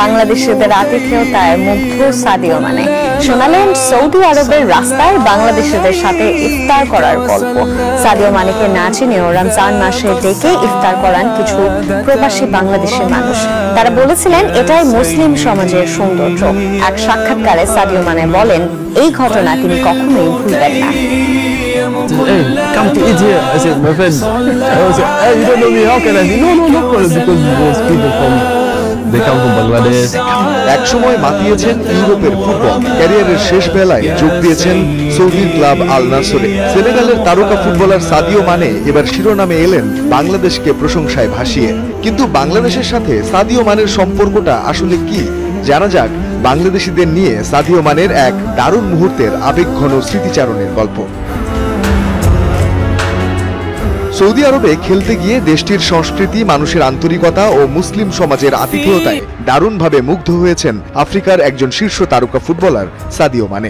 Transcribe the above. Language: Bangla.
বাংলাদেশিদের আতিথেয়তায় মুগ্ধ সাদিও মানে শোনালেন সৌদি আরবের রাস্তায় বাংলাদেশিদের সাথে ইফতার করার গল্প। সাদিও মানেকে না চিনেও রমজান মাসে ডেকে ইফতার করান কিছু প্রবাসী বাংলাদেশি মানুষ। তারা বলেছিলেন এটাই মুসলিম সমাজের সৌন্দর্য। এক সাক্ষাৎকারে সাদিও মানে বলেন এই ঘটনা তিনি কখনোই ভুলবেন না। Hey, come to eat here. I said, my friend. I said, hey, you don't know me. How can I say no? Because those people they come from Bangladesh. একসময় মাতিয়েছেন ইউরোপের ফুটবল, ক্যারিয়ারের শেষ বেলায় যোগ দিয়েছেন সৌদির ক্লাব আল নাসরে। সেনেগালের তারকা ফুটবলার সাদিও মানে এবার শিরোনামে এলেন বাংলাদেশকে প্রশংসায় ভাসিয়ে। কিন্তু বাংলাদেশের সাথে সাদিও মানের সম্পর্কটা আসলে কি জানা যাক বাংলাদেশিদের নিয়ে সাদিও মানের এক দারুণ মুহূর্তের আবেগঘন স্মৃতিচারণের গল্প। সৌদি আরবে খেলতে গিয়ে দেশটির সংস্কৃতি, মানুষের আন্তরিকতা ও মুসলিম সমাজের আতিথেয়তায় দারুণভাবে মুগ্ধ হয়েছেন আফ্রিকার একজন শীর্ষ তারকা ফুটবলার সাদিও মানে।